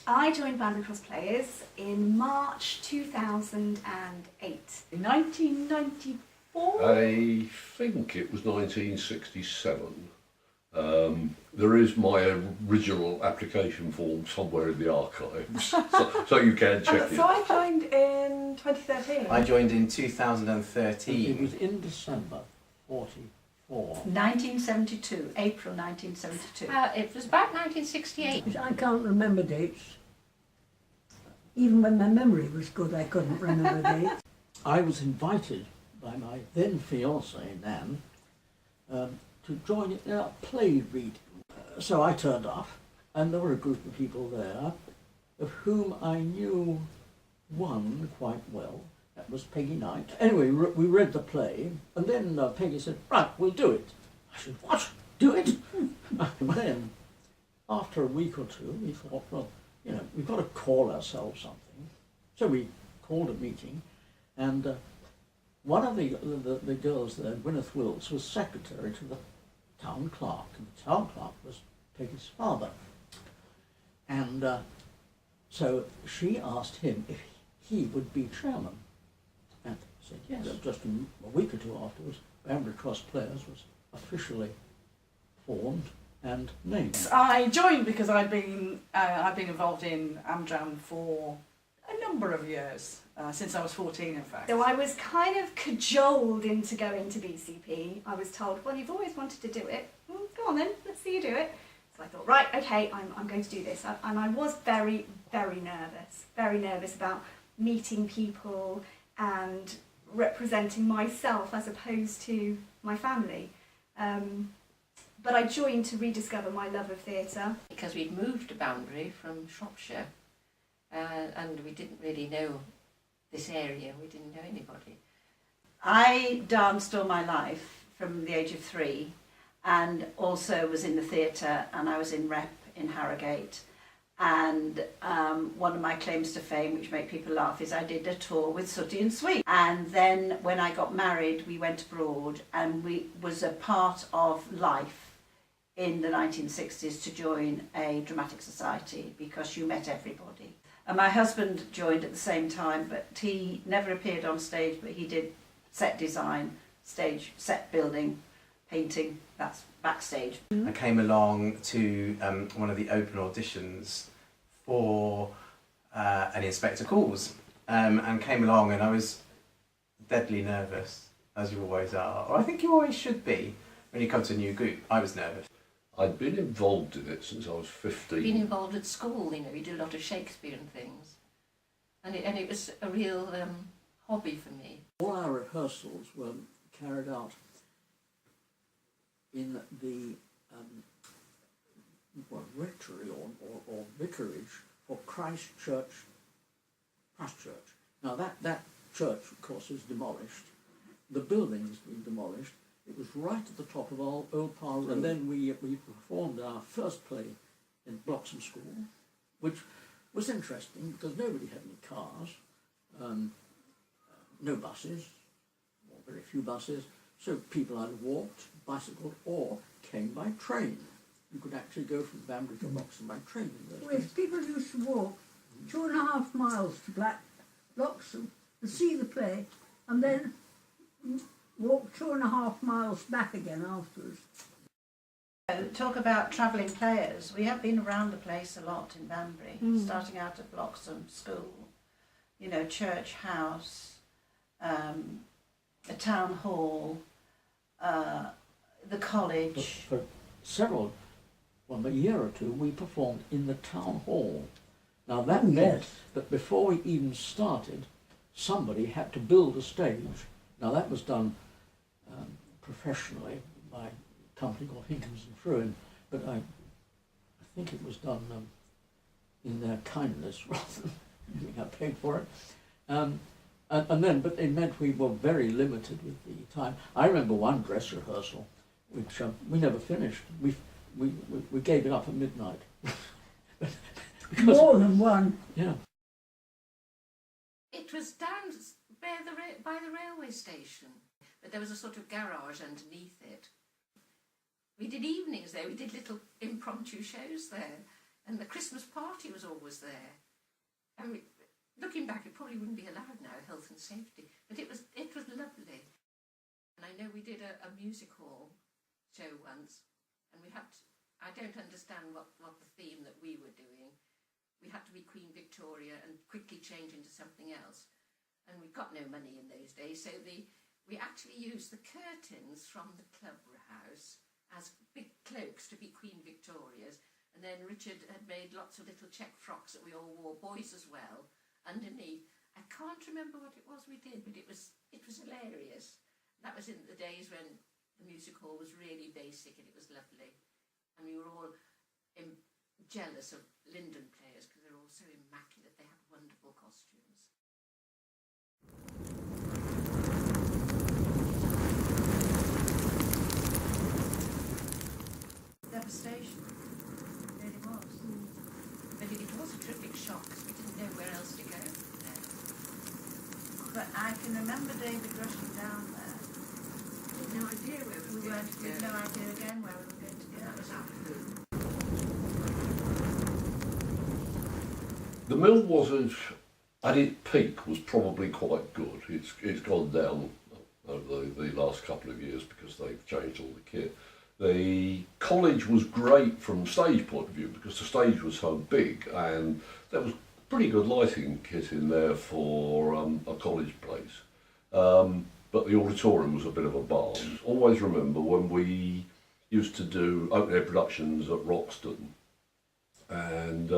I joined Banbury Cross Players in March 2008. 1994? I think it was 1967. There is my original application form somewhere in the archives, so you can check it. So I joined in 2013. I joined in It 2013. was in December 44. 1972, April 1972. It was about 1968. I can't remember dates. Even when my memory was good, I couldn't remember dates. I was invited by my then fiancée, Nan, to join in a play reading. So I turned up, and there were a group of people there, of whom I knew one quite well. That was Peggy Knight. Anyway, we read the play, and then Peggy said, "Right, we'll do it." I said, "What? Do it?" And then, after a week or two, we thought, well, you know, we've got to call ourselves something. So we called a meeting, and one of the girls there, Gwyneth Wills, was secretary to the town clerk, and the town clerk was Peggy's father. And so she asked him if he would be chairman. And he said yes. Just a week or two afterwards, Banbury Cross Players was officially formed and named. I joined because I've been involved in Amdram for a number of years, since I was 14 in fact. So I was kind of cajoled into going to BCP. I was told, well, you've always wanted to do it. Well, go on then, let's see you do it. So I thought, right, okay, I'm going to do this. And I was very, very nervous about meeting people and representing myself as opposed to my family. But I joined to rediscover my love of theatre. Because we'd moved to Banbury from Shropshire, and we didn't really know this area, we didn't know anybody. I danced all my life from the age of 3, and also was in the theatre, and I was in rep in Harrogate. And one of my claims to fame, which make people laugh, is I did a tour with Sooty and Sweet. And then when I got married, we went abroad, and we was a part of life in the 1960s to join a dramatic society, because you met everybody. And my husband joined at the same time, but he never appeared on stage, but he did set design, stage, set building, painting, that's backstage. I came along to one of the open auditions for an Inspector Calls, and came along, and I was deadly nervous, as you always are, or I think you always should be when you come to a new group. I was nervous. I'd been involved in it since I was 15. Been involved at school, you know, we did a lot of Shakespeare and things. And it was a real hobby for me. All our rehearsals were carried out in the rectory or vicarage for Christ Church, Christchurch. Now that church, of course, is demolished. The building's been demolished. It was right at the top of Old Parr Road. And then we performed our first play in Bloxham School, which was interesting because nobody had any cars, no buses, or very few buses, so people either walked, bicycled, or came by train. You could actually go from Banbury to Bloxham by train in those days. Yes, people used to walk 2.5 miles to Bloxham to see the play, and then walk 2.5 miles back again afterwards. Talk about travelling players. We have been around the place a lot in Banbury, starting out at Bloxham School, you know, Church House, the Town Hall, the college. For a year or two, we performed in the Town Hall. Now that meant that before we even started, somebody had to build a stage. Now that was done professionally by a company called Hinkins and Fruin, but I think it was done in their kindness rather than being paid for it. But it meant we were very limited with the time. I remember one dress rehearsal, which we never finished. We gave it up at midnight. More than one. Yeah. It was down by the railway station, but there was a sort of garage underneath it. We did evenings there, we did little impromptu shows there. And the Christmas party was always there. I mean, looking back, it probably wouldn't be allowed now, health and safety, but it was lovely. And I know we did a music hall show once, and we had to, I don't understand what the theme that we were doing. We had to be Queen Victoria and quickly change into something else. And we got no money in those days, so we actually used the curtains from the club house as big cloaks to be Queen Victoria's. And then Richard had made lots of little check frocks that we all wore, boys as well, underneath. I can't remember what it was we did, but it was hilarious. That was in the days when the music hall was really basic and it was lovely. And we were all jealous of Linden players because they were all so immaculate. They had wonderful costumes. Devastation. It really was. But it was a terrific shock because we didn't know where else to go then. But I can remember David rushing down there. We had no idea where we were going to We go. had no idea again where we were going to go. That was after. The mill wasn't, at its peak, was probably quite good. It's gone down over the last couple of years because they've changed all the kit. The college was great from stage point of view because the stage was so big and there was pretty good lighting kit in there for a college place. But the auditorium was a bit of a barn. Always remember when we used to do open air productions at Roxton, and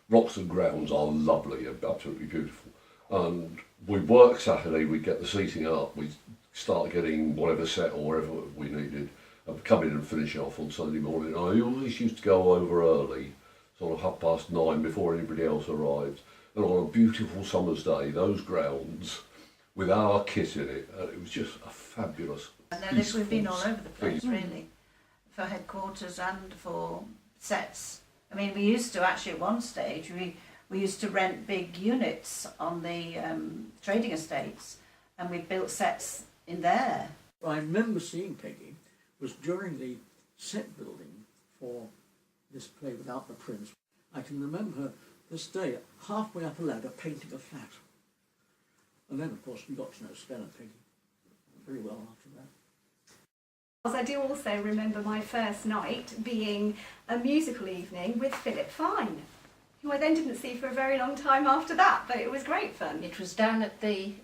Roxton grounds are lovely, absolutely beautiful. And we'd work Saturday, we'd get the seating up, we'd start getting whatever set or whatever we needed, and come in and finish off on Sunday morning. I always used to go over early, sort of 9:30 before anybody else arrived. And on a beautiful summer's day, those grounds, with our kit in it, it was just a fabulous. And then we've been all over the place, peaceful. really, for headquarters and for sets. I mean, we used to actually at one stage, we used to rent big units on the trading estates, and we built sets in there. I remember seeing Peggy was during the set building for this play Without the Prince. I can remember her this day halfway up a ladder painting a flat. And then, of course, we got to know Sven and Peggy very well after that. I do also remember my first night being a musical evening with Philip Fine, who I then didn't see for a very long time after that, but it was great fun. It was down at the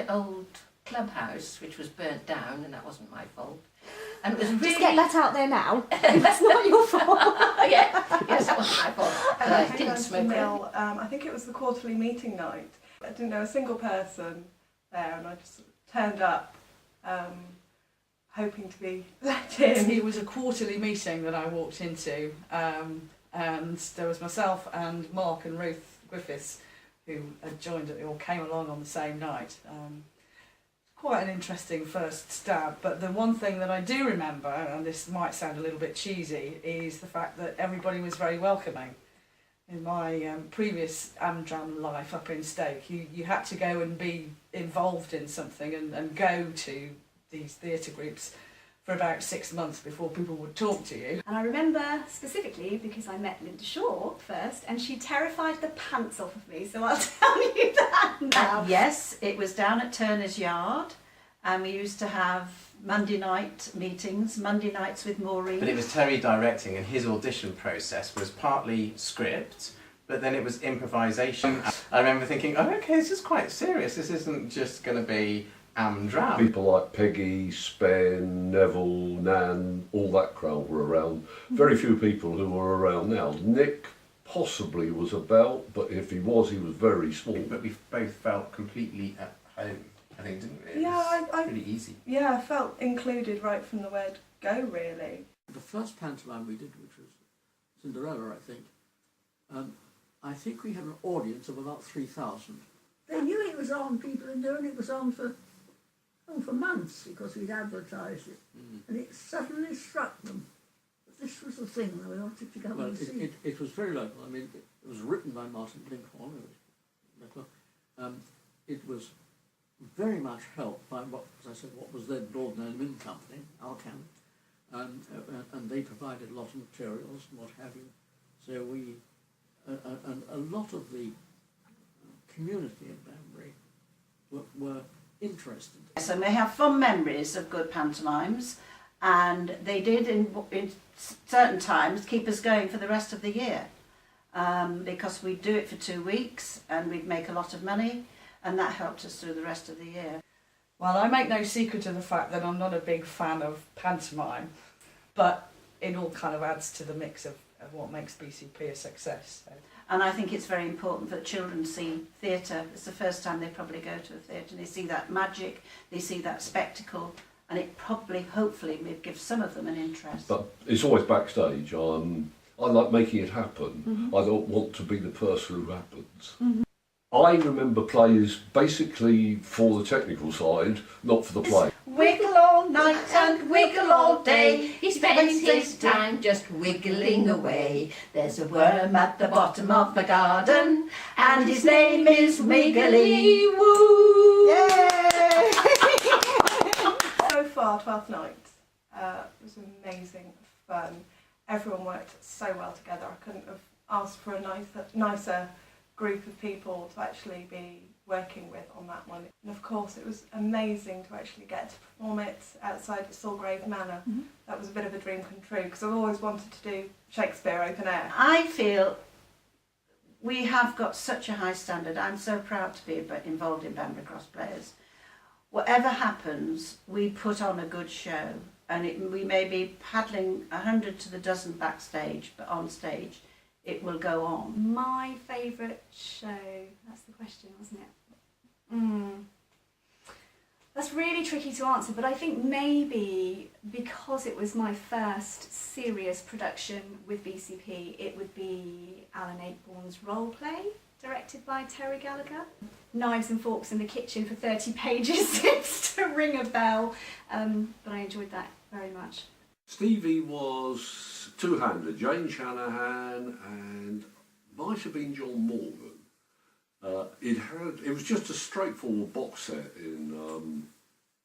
old clubhouse, which was burnt down, and that wasn't my fault. And it was really... Just get that out there now. That's not your fault. Yeah, yes, that wasn't my fault. And I I came didn't down to the smoke it. mill, I think it was the quarterly meeting night. I didn't know a single person there, and I just turned up hoping to be let in. It was a quarterly meeting that I walked into, and there was myself and Mark and Ruth Griffiths who had joined it or came along on the same night. Quite an interesting first stab, but the one thing that I do remember, and this might sound a little bit cheesy, is the fact that everybody was very welcoming. In my previous Amdram life up in Stoke, you had to go and be involved in something and go to these theatre groups for about 6 months before people would talk to you. And I remember specifically because I met Linda Shaw first, and she terrified the pants off of me, so I'll tell you that now. Yes, it was down at Turner's Yard, and we used to have Monday night meetings, Monday nights with Maureen. But it was Terry directing, and his audition process was partly script, but then it was improvisation. I remember thinking, oh, okay, this is quite serious. This isn't just going to be Amdram. People like Peggy, Spen, Neville, Nan, all that crowd were around. Very few people who were around now. Nick possibly was about, but if he was very small. But we both felt completely at home, I think, didn't we? It Yeah, was I- pretty easy. Yeah, I felt included right from the word go, really. The first pantomime we did, which was Cinderella, I think we had an audience of about 3,000. They knew it was on, people had known it was on for months because we'd advertised it. And it suddenly struck them that this was the thing that we wanted to go Well, and see. it was very local. I mean, it was written by Martin Blinkhorn. It was very much helped by what was then Lord Milne Company, Alcan, and they provided a lot of materials and what have you. So and a lot of the community in Banbury were interested. So we have fond memories of good pantomimes, and they did in certain times keep us going for the rest of the year, because we'd do it for 2 weeks and we'd make a lot of money, and that helped us through the rest of the year. Well, I make no secret of the fact that I'm not a big fan of pantomime, but it all kind of adds to the mix of what makes BCP a success. So. And I think it's very important that children see theatre. It's the first time they probably go to a theatre, and they see that magic, they see that spectacle, and it probably, hopefully, may give some of them an interest. But it's always backstage. I like making it happen. Mm-hmm. I don't want to be the person who happens. Mm-hmm. I remember plays basically for the technical side, not for the play. Wiggle all night and wiggle all day. He spends his time just wiggling away. There's a worm at the bottom of the garden, and his name is Wiggly Woo. Yay! So far, 12th night was amazing fun. Everyone worked so well together. I couldn't have asked for a nicer group of people to actually be working with on that one. And of course it was amazing to actually get to perform it outside at Sawgrave Manor. Mm-hmm. That was a bit of a dream come true, because I've always wanted to do Shakespeare open air. I feel we have got such a high standard. I'm so proud to be involved in Banbury Cross Players. Whatever happens, we put on a good show, and we may be paddling 100 to the dozen backstage, but on stage it will go on. My favourite show, that's the question, wasn't it? That's really tricky to answer, but I think maybe because it was my first serious production with BCP, it would be Alan Ayckbourn's Role Play, directed by Terry Gallagher. Knives and forks in the kitchen for 30 pages seems to ring a bell, but I enjoyed that very much. Stevie was two-hander, Jane Shanahan and might have been John Morgan. It was just a straightforward box set in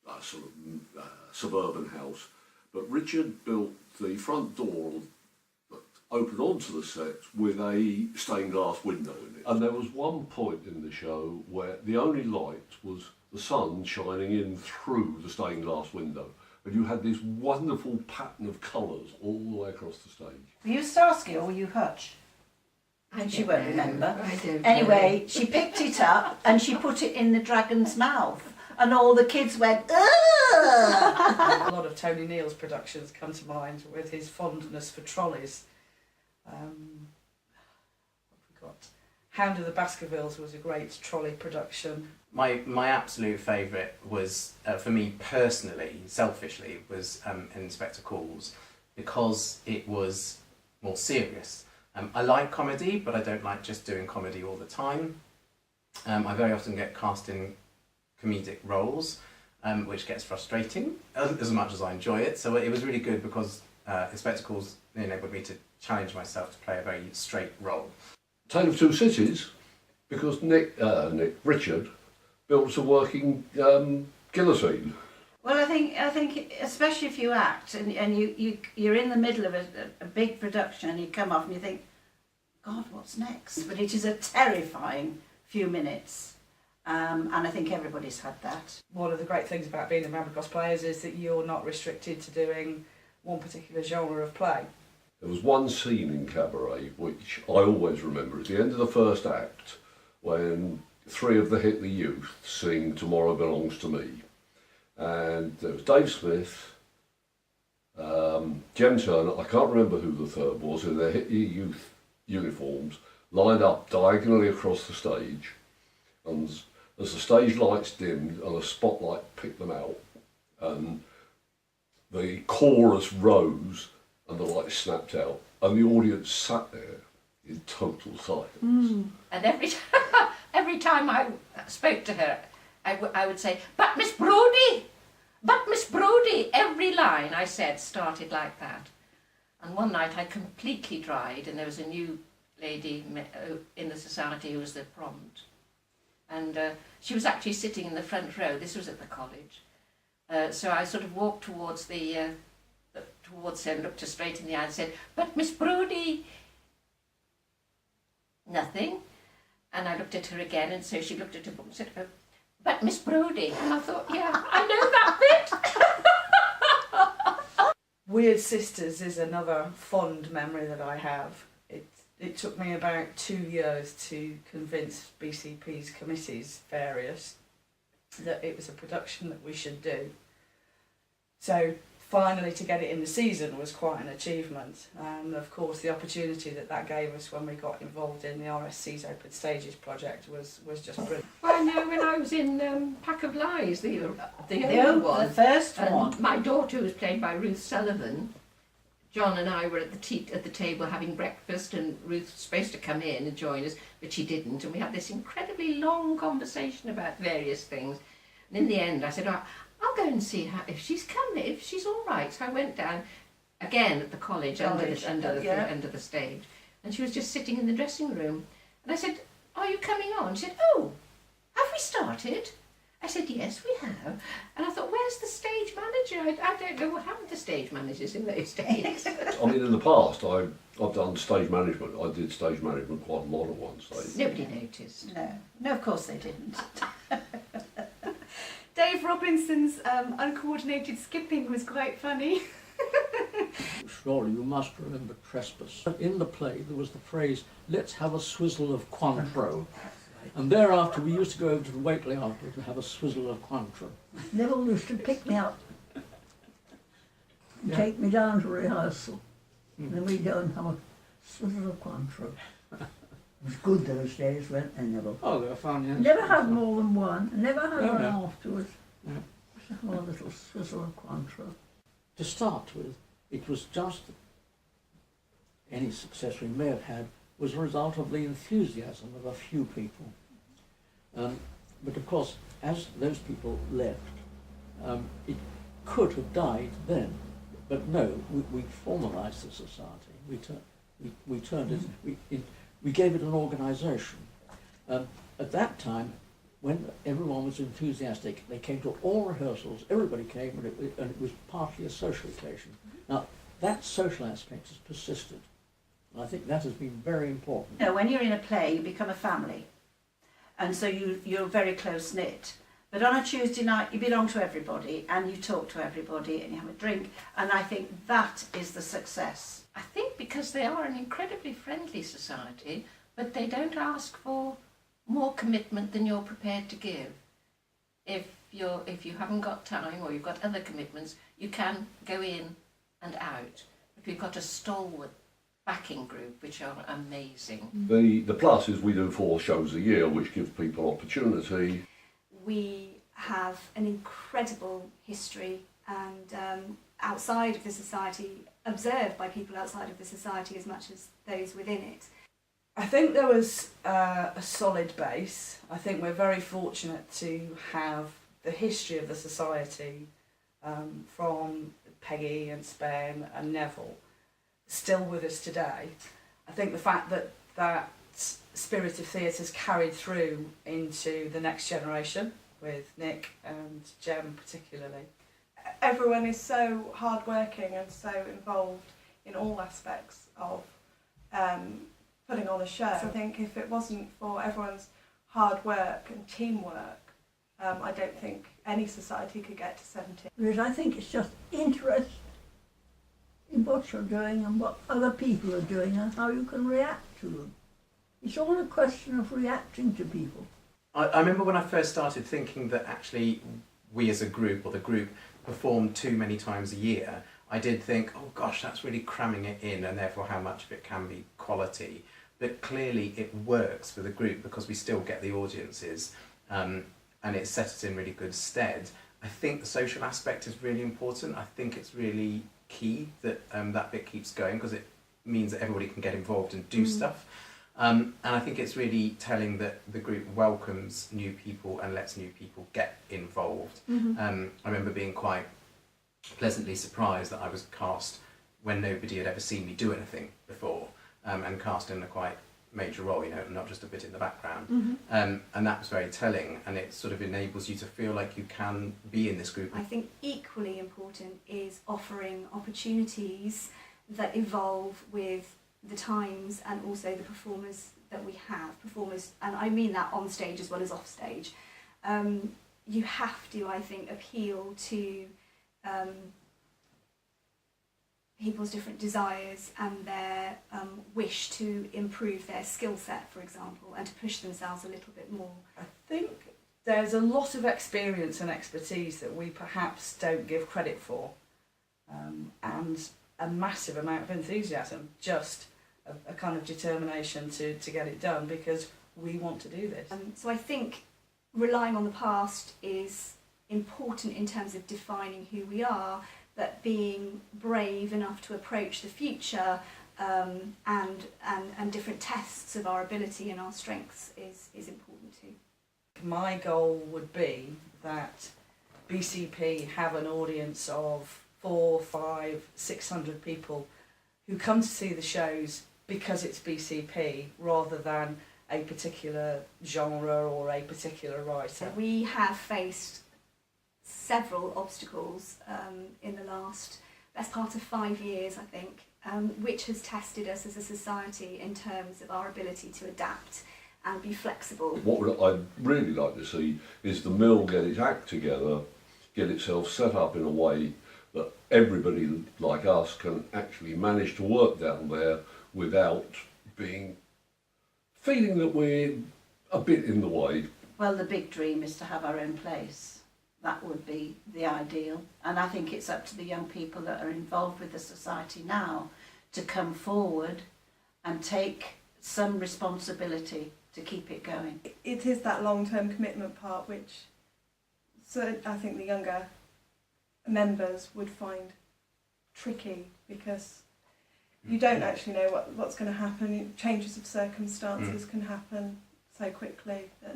a sort of suburban house, but Richard built the front door that opened onto the set with a stained glass window in it. And there was one point in the show where the only light was the sun shining in through the stained glass window. And you had this wonderful pattern of colours all the way across the stage. Were you Starsky or were you Hutch? She won't remember. I don't Anyway, she picked it up and she put it in the dragon's mouth, and all the kids went, ugh! A lot of Tony Neal's productions come to mind with his fondness for trolleys. What have we got? Hound of the Baskervilles was a great trolley production. My absolute favourite was, for me personally, selfishly, was Inspector Calls, because it was more serious. I like comedy, but I don't like just doing comedy all the time. I very often get cast in comedic roles, which gets frustrating as much as I enjoy it. So it was really good because Inspector Calls enabled me to challenge myself to play a very straight role. Tale of Two Cities, because Richard built a working guillotine. Well, I think especially if you act and you're in the middle of a big production and you come off and you think, God, what's next? But it is a terrifying few minutes, and I think everybody's had that. One of the great things about being the Banbury Cross Players is that you're not restricted to doing one particular genre of play. There was one scene in Cabaret which I always remember. At the end of the first act, when three of the Hitley youth sing Tomorrow Belongs to Me. And there was Dave Smith, Jem Turner, I can't remember who the third was, in their Hitley youth uniforms, lined up diagonally across the stage. And as the stage lights dimmed and a spotlight picked them out, and the chorus rose and the light snapped out, and the audience sat there in total silence. And every time I spoke to her, I would say, "But Miss Brodie! But Miss Brodie!" Every line I said started like that. And one night I completely dried, and there was a new lady in the society who was the prompt. And she was actually sitting in the front row. This was at the college. So I sort of walked towards towards her and looked her straight in the eye and said, "But Miss Brodie, nothing. And I looked at her again, and so she looked at her book and said, oh, but Miss Brodie. And I thought, yeah, I know that bit. Weird Sisters is another fond memory that I have. It took me about 2 years to convince BCP's committees, various, that it was a production that we should do. So finally to get it in the season was quite an achievement. And of course the opportunity that gave us when we got involved in the RSC's Open Stages project was just brilliant. Well, I know when I was in Pack of Lies, the old one, The first and one. my daughter was played by Ruth Sullivan. John and I were at the table having breakfast, and Ruth was supposed to come in and join us, but she didn't, and we had this incredibly long conversation about various things. And in the end I said, oh, I'll go and see her if she's coming, if she's all right. So I went down again at the college under the stage, and she was just sitting in the dressing room, and I said, are you coming on? She said, oh, have we started? I said, yes, we have. And I thought, where's the stage manager? I don't know what happened to stage managers in those days. I mean, in the past, I've done stage management. I did stage management quite a lot at one stage. Nobody noticed. No, of course they didn't. Dave Robinson's uncoordinated skipping was quite funny. Surely you must remember Trespass. In the play there was the phrase, let's have a swizzle of Cointreau. And thereafter we used to go over to the Waitley after to have a swizzle of Cointreau. Neville used to pick me up and take me down to rehearsal. And then we'd go and have a swizzle of Cointreau. It was good those days, weren't they, Neville? Oh, they were fun, yes. Never had more than one. Never had No, one no. afterwards. No. Just have a little swizzle of Cointreau. To start with, it was just any success we may have had was a result of the enthusiasm of a few people. But of course, as those people left, it could have died then. But no, we formalised the society. We turned it. We gave it an organisation. At that time, when everyone was enthusiastic, they came to all rehearsals. Everybody came, and it was partly a social occasion. Now, that social aspect has persisted. I think that has been very important. No, when you're in a play, you become a family. And so you're very close-knit. But on a Tuesday night, you belong to everybody, and you talk to everybody, and you have a drink. And I think that is the success. I think because they are an incredibly friendly society, but they don't ask for more commitment than you're prepared to give. If you haven't got time or you've got other commitments, you can go in and out. But we've got a stalwart backing group which are amazing. The plus is we do 4 shows a year, which gives people opportunity. We have an incredible history, and outside of the society, observed by people outside of the society as much as those within it. I think there was a solid base. I think we're very fortunate to have the history of the society from Peggy and Spen and Neville still with us today. I think the fact that that spirit of theatre has carried through into the next generation with Nick and Jem particularly. Everyone is so hardworking and so involved in all aspects of putting on a show. I think if it wasn't for everyone's hard work and teamwork, I don't think any society could get to 70. Because I think it's just interest in what you're doing and what other people are doing and how you can react to them. It's all a question of reacting to people. I remember when I first started thinking that actually we as a group, or the group, performed too many times a year. I did think, oh gosh, that's really cramming it in, and therefore how much of it can be quality. But clearly it works for the group because we still get the audiences, and it set us in really good stead. I think the social aspect is really important. I think it's really key that that bit keeps going because it means that everybody can get involved and do stuff. And I think it's really telling that the group welcomes new people and lets new people get involved. I remember being quite pleasantly surprised that I was cast when nobody had ever seen me do anything before, and cast in a quite major role, you know, not just a bit in the background. And that was very telling, and it sort of enables you to feel like you can be in this group. I think equally important is offering opportunities that evolve with the times and also the performers that we have, performers, and I mean that on stage as well as off stage, you have to, I think, appeal to people's different desires and their wish to improve their skill set, for example, and to push themselves a little bit more. I think there's a lot of experience and expertise that we perhaps don't give credit for, and a massive amount of enthusiasm, just a kind of determination to get it done because we want to do this. So I think relying on the past is important in terms of defining who we are, but being brave enough to approach the future and different tests of our ability and our strengths is important too. My goal would be that BCP have an audience of 400, 500, 600 people who come to see the shows because it's BCP rather than a particular genre or a particular writer. We have faced several obstacles in the best part of 5 years, I think, which has tested us as a society in terms of our ability to adapt and be flexible. What I'd really like to see is the mill get its act together, get itself set up in a way that everybody like us can actually manage to work down there without feeling that we're a bit in the way. Well, the big dream is to have our own place. That would be the ideal. And I think it's up to the young people that are involved with the society now to come forward and take some responsibility to keep it going. It is that long-term commitment part which I think the younger members would find tricky, because you don't actually know what's going to happen. Changes of circumstances can happen so quickly that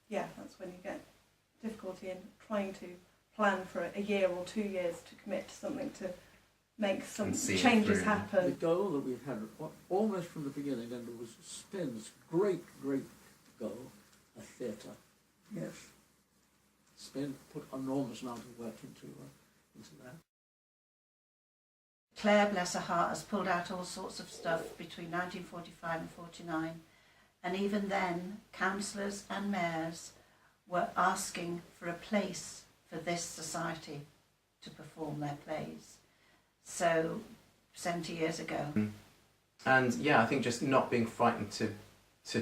that's when you get difficulty in trying to plan for a year or 2 years to commit to something, to make some changes happen. The goal that we've had almost from the beginning, and it was Spin's great goal, a theatre. Yes. Spin put an enormous amount of work into that. Claire, bless her heart, has pulled out all sorts of stuff between 1945 and 49, and even then councillors and mayors were asking for a place for this society to perform their plays. So 70 years ago. And yeah, I think just not being frightened to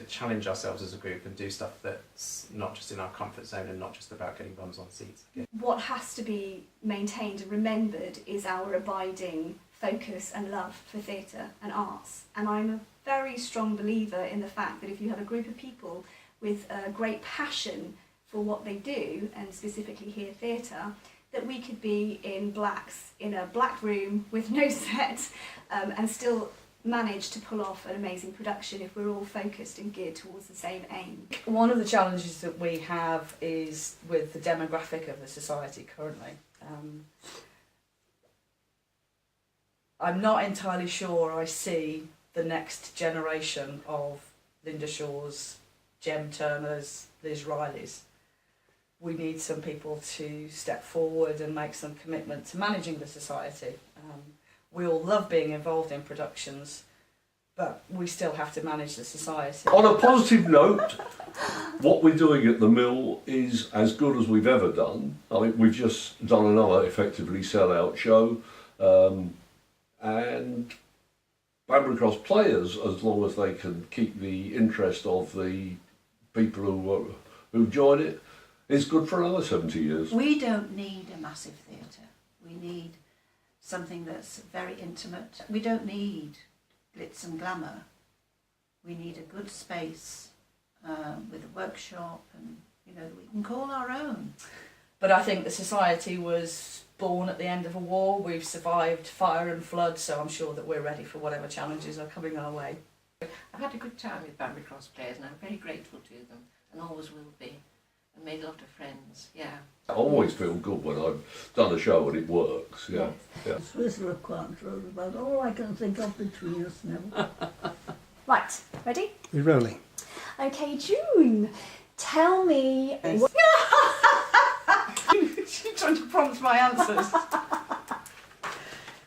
challenge ourselves as a group and do stuff that's not just in our comfort zone and not just about getting bums on seats. What has to be maintained and remembered is our abiding focus and love for theatre and arts. And I'm a very strong believer in the fact that if you have a group of people with a great passion for what they do, and specifically here theatre, that we could be in a black room with no set and still manage to pull off an amazing production if we're all focused and geared towards the same aim. One of the challenges that we have is with the demographic of the society currently. I'm not entirely sure I see the next generation of Linda Shaws, Jem Turners, Liz Rileys. We need some people to step forward and make some commitment to managing the society. We all love being involved in productions, but we still have to manage the society. On a positive note, what we're doing at the mill is as good as we've ever done. I mean, we've just done another effectively sell-out show, and Banbury Cross players, as long as they can keep the interest of the people who join it, is good for another 70 years. We don't need a massive theatre. We need something that's very intimate. We don't need glitz and glamour. We need a good space with a workshop and, that we can call our own. But I think the society was born at the end of a war. We've survived fire and flood, so I'm sure that we're ready for whatever challenges are coming our way. I've had a good time with Banbury Cross players and I'm very grateful to them and always will be. I made a lot of friends, yeah. I always feel good when I've done a show and it works, yeah. Yeah. Swizzle of Quantrill is about all I can think of between us now. Right, ready? We're rolling. Okay, June, tell me... She's trying to prompt my answers.